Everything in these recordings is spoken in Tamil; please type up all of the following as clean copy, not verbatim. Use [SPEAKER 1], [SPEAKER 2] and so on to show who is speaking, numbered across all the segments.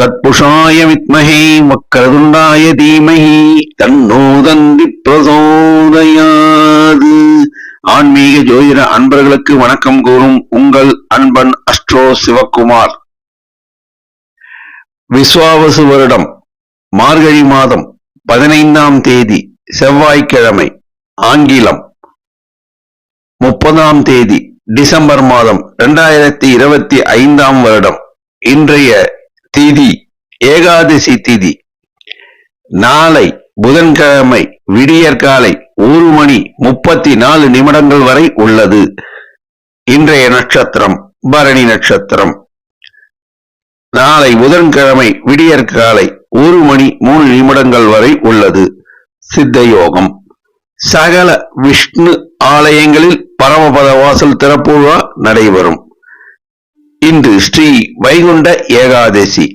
[SPEAKER 1] தட்புஷாய வித்மஹே வக்ரதுண்டாய தீமஹி தன்னோ தந்தி பிரசோதயாது. ஆன்மீக ஜோதிட அன்பர்களுக்கு வணக்கம் கூறும் உங்கள் அன்பன் அஸ்ட்ரோ சிவக்குமார். விஸ்வாவசு வருடம் மார்கழி மாதம் 15ஆம் தேதி செவ்வாய்க்கிழமை, ஆங்கிலம் 30ஆம் தேதி டிசம்பர் மாதம் 2025ஆம் வருடம். இன்றைய திதி ஏகாதசி திதி. நாளை புதன்கிழமை விடியற்காலை 1:34 வரை உள்ளது. இன்றைய நட்சத்திரம் பரணி நட்சத்திரம். நாளை புதன்கிழமை விடியற்காலை 1:03 வரை உள்ளது. சித்த யோகம். சகல விஷ்ணு ஆலயங்களில் பரமபத வாசல் திறப்பு விழா நடைபெறும். இன்று ஸ்ரீ வைகுண்ட ஏகாதசி.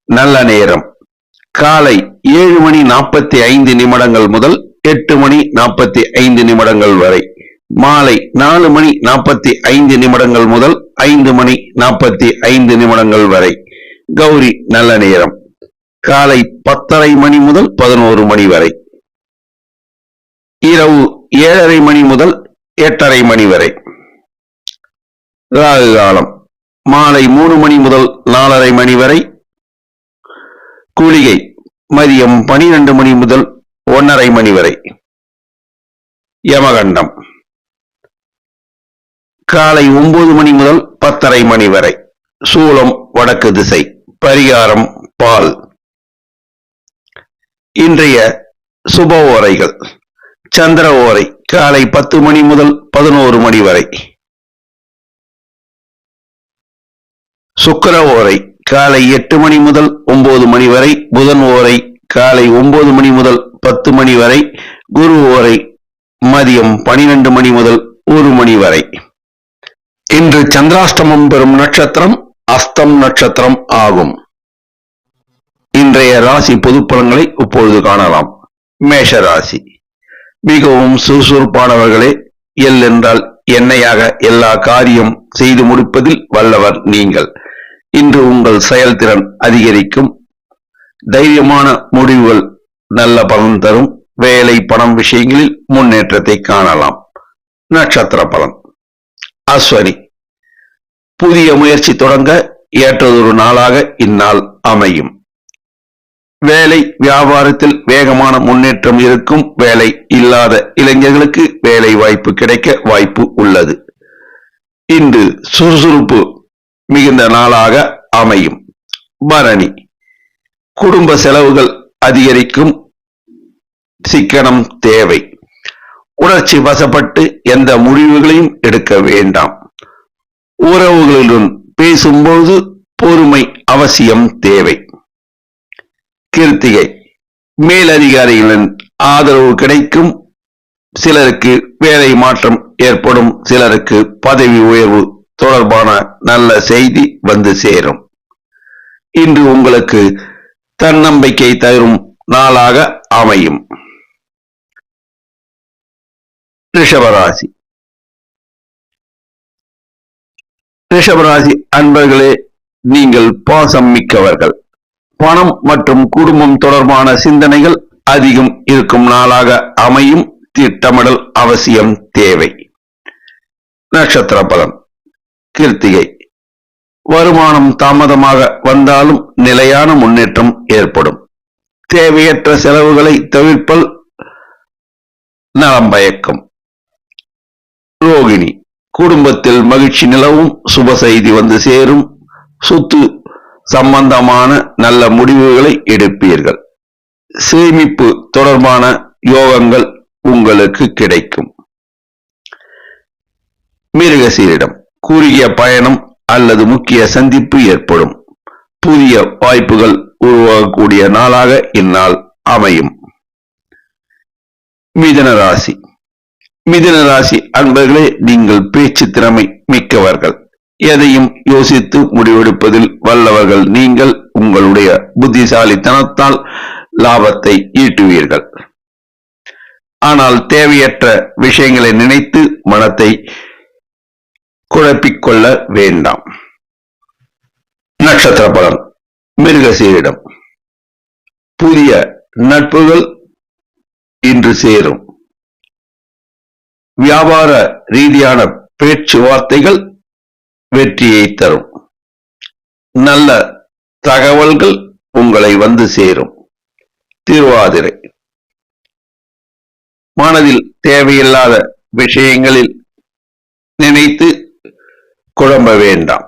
[SPEAKER 1] நல்ல நேரம் காலை 7:45 முதல் 8:45 வரை. மாலை 4:45 முதல் 5:45 வரை. கௌரி நல்ல நேரம் காலை 10:30 முதல் 11 வரை. இரவு 7:30 முதல் 8:30 வரை. ராகு காலம் மாலை 3 முதல் 4:30 வரை. குளிகை மதியம் 12 முதல் 1:30 வரை. யமகண்டம் காலை 9 முதல் 10:30 வரை. சூலம் வடக்கு திசை. பரிகாரம் பால். இன்றைய சுப ஓரைகள். சந்திர ஓரை காலை 10 முதல் 11 வரை. சுக்கிர ஓரை காலை 8 முதல் 9 வரை. புதன் ஓரை காலை 9 முதல் 10 வரை. குரு ஓரை மதியம் 12 முதல் 1 வரை. இன்று சந்திராஷ்டமம் பெறும் நட்சத்திரம் அஸ்தம் நட்சத்திரம் ஆகும். இன்றைய ராசி பொதுப்பலன்களை இப்பொழுது காணலாம். மேஷ ராசி. மிகவும் சுறுசுறுப்பானவர்களே. எல் என்றால் எண்ணெயாக எல்லா காரியம் செய்து முடிப்பதில் வல்லவர் நீங்கள். இன்று உங்கள் செயல்திறன் அதிகரிக்கும். தைரியமான முடிவுகள் நல்ல பலன் தரும். வேலை பணம் விஷயங்களில் முன்னேற்றத்தை காணலாம். நட்சத்திர பலன். அஸ்வனி. புதிய முயற்சி தொடங்க ஏற்றதொரு நாளாக இந்நாள் அமையும். வேலை வியாபாரத்தில் வேகமான முன்னேற்றம் இருக்கும். வேலை இல்லாத இளைஞர்களுக்கு வேலை வாய்ப்பு கிடைக்க வாய்ப்பு உள்ளது. இன்று சுறுசுறுப்பு மிகுந்த நாளாக அமையும். பரணி. குடும்ப செலவுகள் அதிகரிக்கும். சிக்கனம் தேவை. உணர்ச்சி வசப்பட்டு எந்த முடிவுகளையும் எடுக்க வேண்டாம். உறவுகளுடன் பேசும்போது பொறுமை அவசியம் தேவை. கிருத்திகை. மேலதிகாரிகளின் ஆதரவு கிடைக்கும். சிலருக்கு வேலை மாற்றம் ஏற்படும். சிலருக்கு பதவி உயர்வு தொடர்பான நல்ல செய்தி வந்து சேரும். இன்று உங்களுக்கு தன்னம்பிக்கை தரும் நாளாக அமையும். ரிஷபராசி. ரிஷபராசி அன்பர்களே, நீங்கள் பாசம் மிக்கவர்கள். பணம் மற்றும் குடும்பம் தொடர்பான சிந்தனைகள் அதிகம் இருக்கும் நாளாக அமையும். திட்டமிடல் அவசியம் தேவை. நட்சத்திர பலன். கிருத்திகை. வருமானம் தாமதமாக வந்தாலும் நிலையான முன்னேற்றம் ஏற்படும். தேவையற்ற செலவுகளை தவிர்ப்பல் நலம் பயக்கும். ரோகிணி. குடும்பத்தில் மகிழ்ச்சி நிலவும். சுப செய்தி வந்து சேரும். சொத்து சம்பந்தமான நல்ல முடிவுகளை எடுப்பீர்கள். சேமிப்பு தொடர்பான யோகங்கள் உங்களுக்கு கிடைக்கும். மிருகசீரிடம். குறுகிய பயணம் அல்லது முக்கிய சந்திப்பு ஏற்படும். புதிய வாய்ப்புகள் உருவாகக்கூடிய நாளாக இந்நாள் அமையும். மிதுன ராசி. மிதுன ராசி அன்பர்களே, நீங்கள் பேச்சு திறமை மிக்கவர்கள். எதையும் யோசித்து முடிவெடுப்பதில் வல்லவர்கள் நீங்கள். உங்களுடைய புத்திசாலித்தனத்தால் லாபத்தை ஈட்டுவீர்கள். ஆனால் தேவையற்ற விஷயங்களை நினைத்து மனத்தை குழப்பிக்கொள்ள வேண்டாம். நட்சத்திர பலன். மிருகசீரிடம். புதிய நட்புகள் இன்று சேரும். வியாபார ரீதியான பேச்சுவார்த்தைகள் வெற்றியை தரும். நல்ல தகவல்கள் உங்களை வந்து சேரும். திருவாதிரை. மனதில் தேவையில்லாத விஷயங்களில் நினைத்து குழம்ப வேண்டாம்.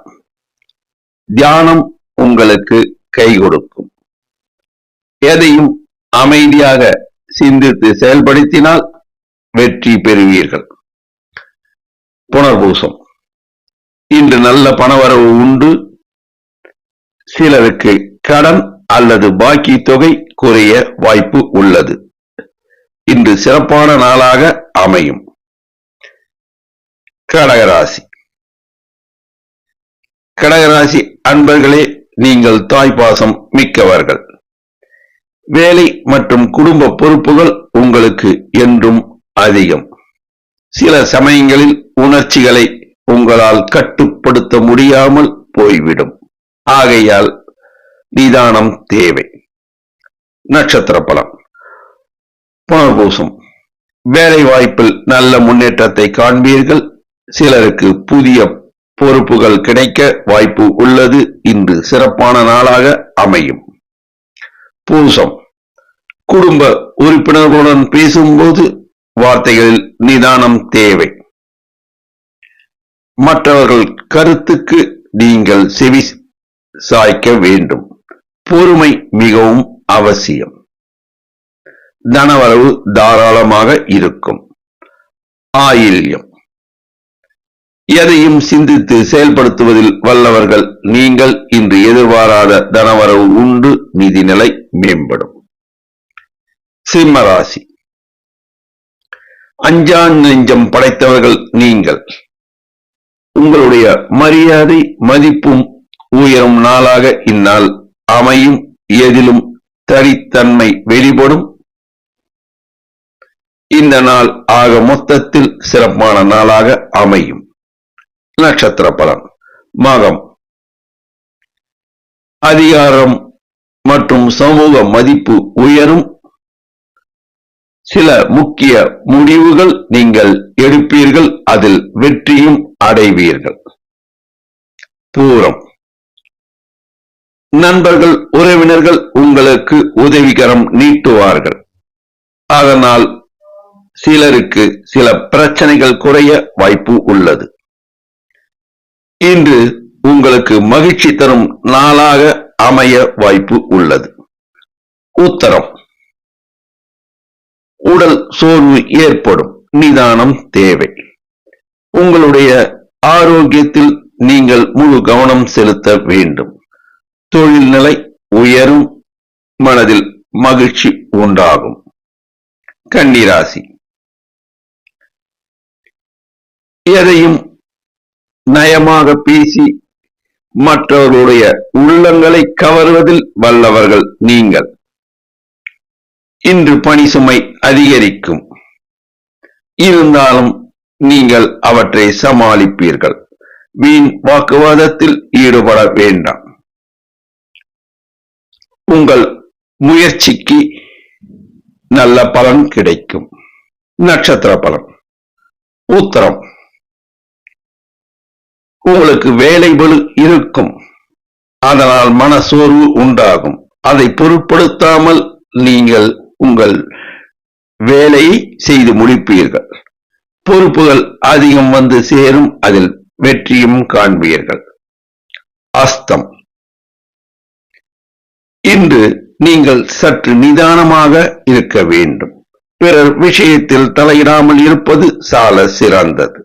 [SPEAKER 1] தியானம் உங்களுக்கு கை கொடுக்கும். எதையும் அமைதியாக சிந்தித்து செயல்படுத்தினால் வெற்றி பெறுவீர்கள். புனர்பூசம். இன்று நல்ல பணவரவு உண்டு. சிலருக்கு கடன் அல்லது பாக்கி தொகை குறைய வாய்ப்பு உள்ளது. இன்று சிறப்பான நாளாக அமையும். கடகராசி. கடகராசி அன்பர்களே, நீங்கள் தாய்ப்பாசம் மிக்கவர்கள். வேலை மற்றும் குடும்ப பொறுப்புகள் உங்களுக்கு என்றும் அதிகம். சில சமயங்களில் உணர்ச்சிகளை உங்களால் கட்டுப்படுத்த முடியாமல் போய்விடும். ஆகையால் நிதானம் தேவை. நட்சத்திர பலம். புனர்பூசம். வேலை வாய்ப்பில் நல்ல முன்னேற்றத்தை காண்பீர்கள். சிலருக்கு புதிய பொறுப்புகள் கிடைக்க வாய்ப்பு உள்ளது. இன்று சிறப்பான நாளாக அமையும். பூசம். குடும்ப உறுப்பினர்களுடன் பேசும்போது வார்த்தைகளில் நிதானம் தேவை. மற்றவர்கள் கருத்துக்கு நீங்கள் செவி சாய்க்க வேண்டும். பொறுமை மிகவும் அவசியம். தனவரவு தாராளமாக இருக்கும். ஆயில்யம். எதையும் சிந்தித்து செயல்படுத்துவதில் வல்லவர்கள் நீங்கள். இன்று எதிர்பாராத தனவரவு உண்டு. நிதிநிலை மேம்படும். சிம்மராசி. அஞ்சான் நெஞ்சம் படைத்தவர்கள் நீங்கள். உங்களுடைய மரியாதை மதிப்பும் உயரும் நாளாக இந்நாள் அமையும். எதிலும் தனித்தன்மை வெளிப்படும். இந்த நாள் ஆக மொத்தத்தில் சிறப்பான நாளாக அமையும். நட்சத்திர பலன். மகம். அதிகாரம் மற்றும் சமூக மதிப்பு உயரும். சில முக்கிய முடிவுகள் நீங்கள் எடுப்பீர்கள். அதில் வெற்றியும் அடைவீர்கள். பூரம். நண்பர்கள் உறவினர்கள் உங்களுக்கு உதவிகரம் நீட்டுவார்கள். அதனால் சிலருக்கு சில பிரச்சனைகள் குறைய வாய்ப்பு உள்ளது. இன்று உங்களுக்கு மகிழ்ச்சி தரும் நாளாக அமைய வாய்ப்பு உள்ளது. உத்தரம். உடல் சோர்வு ஏற்படும். நிதானம் தேவை. உங்களுடைய ஆரோக்கியத்தில் நீங்கள் முழு கவனம் செலுத்த வேண்டும். தொழில் நிலை உயரும். மனதில் மகிழ்ச்சி உண்டாகும். கன்னிராசி. எதையும் நயமாக பேசி மற்றவர்களுடைய உள்ளங்களை கவர்வதில் வல்லவர்கள் நீங்கள். இன்று பணி சுமை அதிகரிக்கும். இருந்தாலும் நீங்கள் அவற்றை சமாளிப்பீர்கள். வீண் வாக்குவாதத்தில் ஈடுபட வேண்டாம். உங்கள் முயற்சிக்கு நல்ல பலன் கிடைக்கும். நட்சத்திர பலன். உத்தரம். உங்களுக்கு வேலை பளு இருக்கும். அதனால் மன சோர்வு உண்டாகும். அதை பொருட்படுத்தாமல் நீங்கள் உங்கள் வேலையை செய்து முடிப்பீர்கள். பொறுப்புகள் அதிகம் வந்து சேரும். அதில் வெற்றியும் காண்பீர்கள். அஸ்தம். இன்று நீங்கள் சற்று நிதானமாக இருக்க வேண்டும். பிறர் விஷயத்தில் தலையிடாமல் இருப்பது சால சிறந்தது.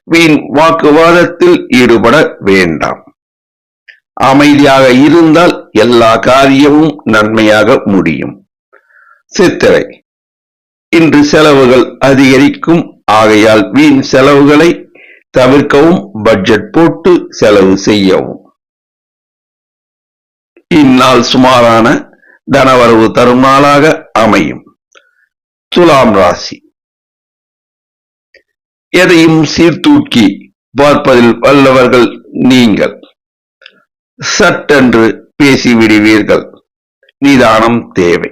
[SPEAKER 1] வீண் வாக்குவாதத்தில் ஈடுபட வேண்டாம். அமைதியாக இருந்தால் எல்லா காரியமும் நன்மையாக முடியும். சித்திரை. இன்று செலவுகள் அதிகரிக்கும். ஆகையால் வீண் செலவுகளை தவிர்க்கவும் பட்ஜெட் போட்டு செலவு செய்யவும். இந்நாள் சுமாரான தனவரவு தரும் நாளாக அமையும். துலாம் ராசி. எதையும் சீர்தூக்கி பார்ப்பதில் வல்லவர்கள் நீங்கள். சட்டென்று பேசிவிடுவீர்கள். நிதானம் தேவை.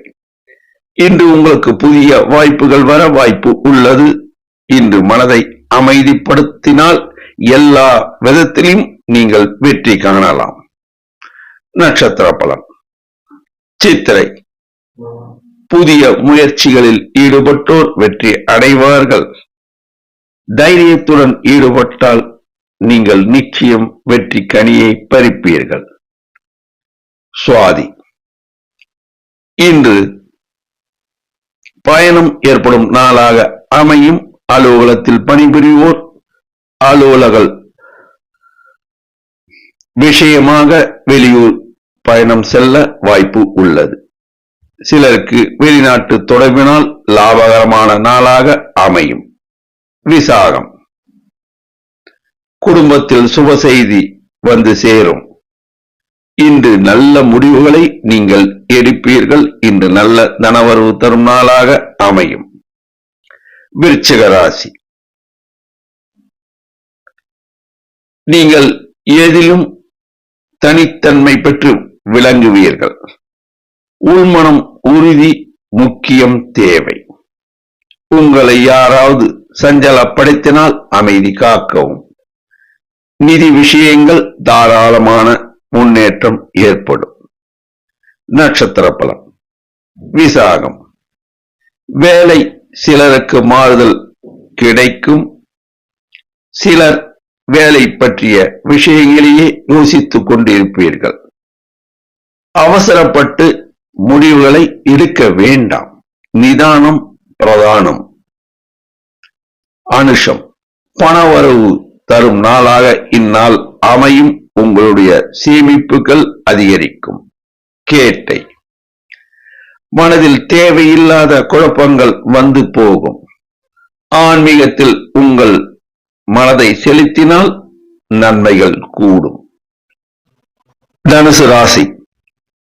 [SPEAKER 1] இன்று உங்களுக்கு புதிய வாய்ப்புகள் வர வாய்ப்பு உள்ளது. இன்று மனதை அமைதிப்படுத்தினால் எல்லா விதத்திலும் நீங்கள் வெற்றி காணலாம். நட்சத்திர பலன். சித்திரை. புதிய முயற்சிகளில் ஈடுபட்டோர் வெற்றி அடைவார்கள். தைரியத்துடன் ஈடுபட்டால் நீங்கள் நிச்சயம் வெற்றி கனியை பறிப்பீர்கள். சுவாதி. இன்று பயணம் ஏற்படும் நாளாக அமையும். அலுவலகத்தில் பணிபுரிவோர் அலுவலக விஷயமாக வெளியூர் பயணம் செல்ல வாய்ப்பு உள்ளது. சிலருக்கு வெளிநாட்டு தொடர்பினால் லாபகரமான நாளாக அமையும். விசாகம். குடும்பத்தில் சுப செய்தி வந்து சேரும். இன்று நல்ல முடிவுகளை நீங்கள் எடுப்பீர்கள். இன்று நல்ல தனவரவு தரும் நாளாக அமையும். விருச்சிக ராசி. நீங்கள் எதிலும் தனித்தன்மை பெற்று விளங்குவீர்கள். உள்மனம் உறுதி முக்கியம் தேவை. உங்களை யாராவது சஞ்சலப்படுத்தினால் அமைதி காக்கவும். நிதி விஷயங்கள் தாராளமான முன்னேற்றம் ஏற்படும். நட்சத்திர பலன். விசாகம். வேலை சிலருக்கு மாறுதல் கிடைக்கும். சிலர் வேலை பற்றிய விஷயங்களையே யோசித்துக் கொண்டிருப்பீர்கள். அவசரப்பட்டு முடிவுகளை எடுக்க வேண்டாம். நிதானம் பிரதானம். அனுஷம். பணவரவு தரும் நாளாக இந்நாள் அமையும். உங்களுடைய சேமிப்புகள் அதிகரிக்கும். கேட்டை. மனதில் தேவையில்லாத குழப்பங்கள் வந்து போகும். ஆன்மீகத்தில் உங்கள் மனதை செலுத்தினால் நன்மைகள் கூடும். தனுசு ராசி.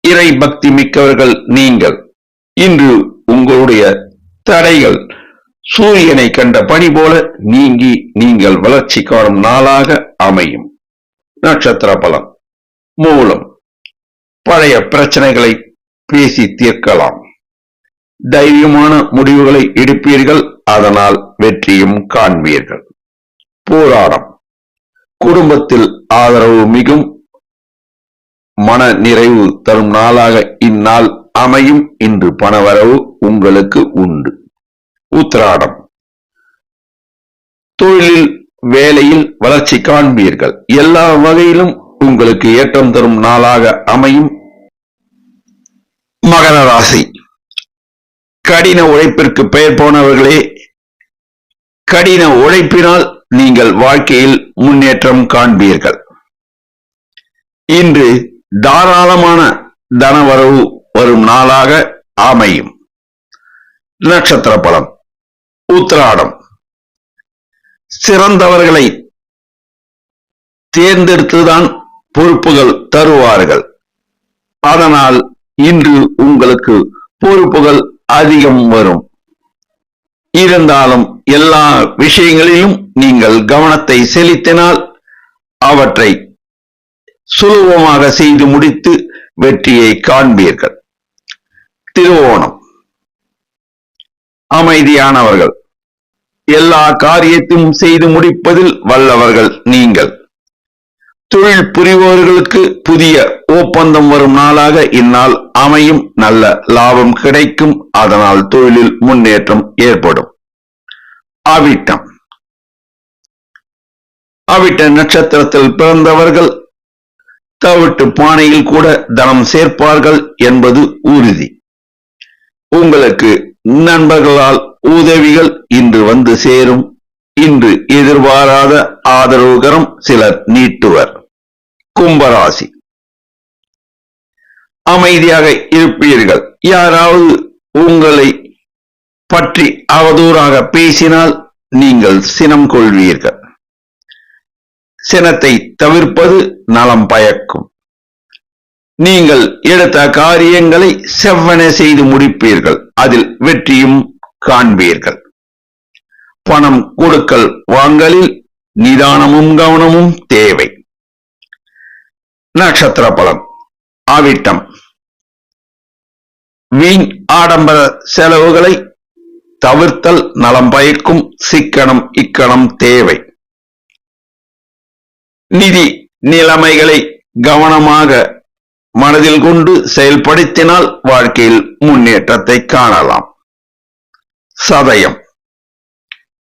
[SPEAKER 1] இறை பக்தி மிக்கவர்கள் நீங்கள். இன்று உங்களுடைய தடைகள் சூரியனை கண்ட பனி போல நீங்கி நீங்கள் வளர்ச்சி காணும் நாளாக அமையும். நட்சத்திர பலன். மூலம். பழைய பிரச்சனைகளை பேசி தீர்க்கலாம். தைரியமான முடிவுகளை எடுப்பீர்கள். அதனால் வெற்றியும் காண்பீர்கள். போராடம். குடும்பத்தில் ஆதரவு மிகும். மன நிறைவு தரும் நாளாக இந்நாள் அமையும். இன்று பணவரவு உங்களுக்கு உண்டு. உத்திராடம். தொழிலில் வேலையில் வளர்ச்சி காண்பீர்கள். எல்லா வகையிலும் உங்களுக்கு ஏற்றம் தரும் நாளாக அமையும். மகர ராசி. கடின உழைப்பிற்கு பெயர் போனவர்களே, கடின உழைப்பினால் நீங்கள் வாழ்க்கையில் முன்னேற்றம் காண்பீர்கள். இன்று தாராளமான தனவரவு வரும் நாளாக அமையும். நட்சத்திர பலன். உத்திராடம். சிறந்தவர்களை தேர்ந்தெடுத்துதான் பொறுப்புகள் தருவார்கள். அதனால் இன்று உங்களுக்கு பொறுப்புகள் அதிகம் வரும். இருந்தாலும் எல்லா விஷயங்களிலும் நீங்கள் கவனத்தை செலுத்தினால் அவற்றை சுலபமாக செய்து முடித்து வெற்றியை காண்பீர்கள். திருவோணம். அமைதியானவர்கள். எல்லா காரியத்தையும் செய்து முடிப்பதில் வல்லவர்கள் நீங்கள். தொழில் புரிபவர்களுக்கு புதிய ஒப்பந்தம் வரும் நாளாக இந்நாள் அமையும். நல்ல லாபம் கிடைக்கும். அதனால் தொழிலில் முன்னேற்றம் ஏற்படும். அவிட்டம். அவிட்ட நட்சத்திரத்தில் பிறந்தவர்கள் தவிட்டு பானையில் கூட தனம் சேர்ப்பார்கள் என்பது உறுதி. உங்களுக்கு நண்பர்களால் உதவிகள் இன்று வந்து சேரும். இன்று எதிர்பாராத ஆதரவுகரம் சிலர் நீட்டுவர். கும்பராசி. அமைதியாக இருப்பீர்கள். யாராவது உங்களை பற்றி அவதூறாக பேசினால் நீங்கள் சினம் கொள்வீர்கள். சினத்தை தவிர்ப்பது நலம் பயக்கும். நீங்கள் எடுத்த காரியங்களை செவ்வன செய்து முடிப்பீர்கள். அதில் வெற்றியும் காண்பீர்கள். பணம் கொடுக்கல் வாங்கலில் நிதானமும் கவனமும் தேவை. நட்சத்திர பலன். ஆவிட்டம். வீண் ஆடம்பர செலவுகளை தவிர்த்தல் நலம் பயக்கும். சிக்கனம் இக்கணம் தேவை. நிதி நிலைமைகளை கவனமாக மனதில் கொண்டு செயல்படுத்தினால் வாழ்க்கையில் முன்னேற்றத்தை காணலாம். சதயம்.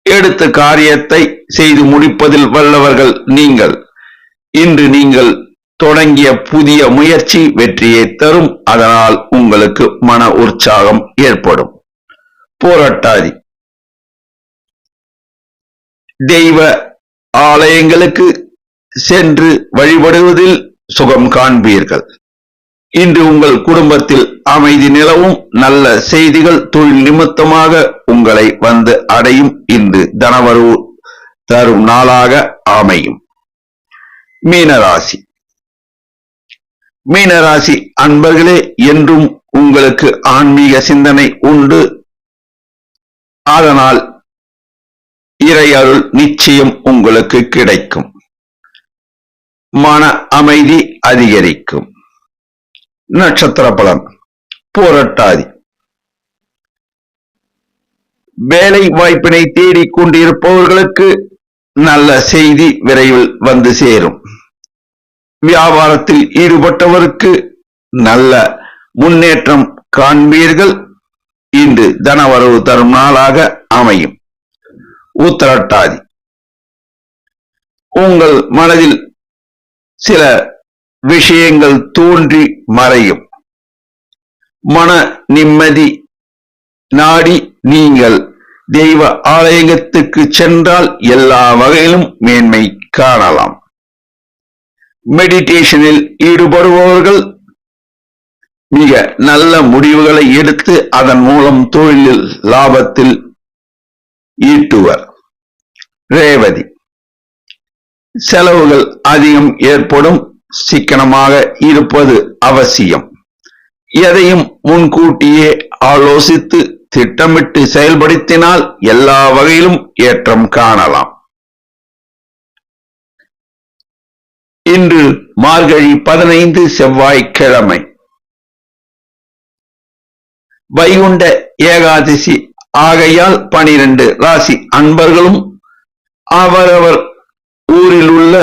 [SPEAKER 1] எடுத்த காரியத்தை செய்து முடிப்பதில் வல்லவர்கள் நீங்கள். இன்று நீங்கள் தொடங்கிய புதிய முயற்சி வெற்றியை தரும். அதனால் உங்களுக்கு மன உற்சாகம் ஏற்படும். போராட்டாதி. தெய்வ ஆலயங்களுக்கு சென்று வழிபடுவதில் சுகம் காண்பீர்கள். இன்று உங்கள் குடும்பத்தில் அமைதி நிலவும். நல்ல செய்திகள் தொழில் நிமித்தமாக உங்களை வந்து அடையும். இன்று தனவரவு தரும் நாளாக அமையும். மீனராசி. மீனராசி அன்பர்களே, என்றும் உங்களுக்கு ஆன்மீக சிந்தனை உண்டு. அதனால் இறையருள் நிச்சயம் உங்களுக்கு கிடைக்கும். மன அமைதி அதிகரிக்கும். நட்சத்திர பலன். போராட்டாதி. வேலை வாய்ப்பினை தேடிக் கொண்டிருப்பவர்களுக்கு நல்ல செய்தி விரைவில் வந்து சேரும். வியாபாரத்தில் ஈடுபட்டவருக்கு நல்ல முன்னேற்றம் காண்பீர்கள். இன்று தனவரவு தரும் நாளாக அமையும். உத்திரட்டாதி. உங்கள் மனதில் சில விஷயங்கள் தோன்றி மறையும். மன நிம்மதி நாடி நீங்கள் தெய்வ ஆலயத்துக்கு சென்றால் எல்லா வகையிலும் மேன்மை காணலாம். மெடிடேஷனில் ஈடுபடுபவர்கள் மிக நல்ல முடிவுகளை எடுத்து அதன் மூலம் தொழிலில் லாபத்தில் ஈட்டுவர். ரேவதி. செலவுகள் அதிகம் ஏற்படும். சிக்கனமாக இருப்பது அவசியம். எதையும் முன்கூட்டியே ஆலோசித்து திட்டமிட்டு செயல்படுத்தினால் எல்லா வகையிலும் ஏற்றம் காணலாம். இன்று மார்கழி 15 செவ்வாய்க்கிழமை. வைகுண்ட ஏகாதசி ஆகையால் 12 ராசி அன்பர்களும் அவரவர் ஊரில் உள்ள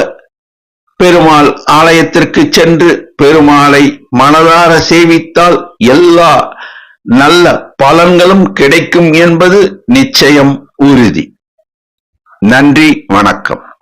[SPEAKER 1] பெருமாள் ஆலயத்திற்கு சென்று பெருமாளை மனதார சேவித்தால் எல்லா நல்ல பலன்களும் கிடைக்கும் என்பது நிச்சயம் உறுதி. நன்றி, வணக்கம்.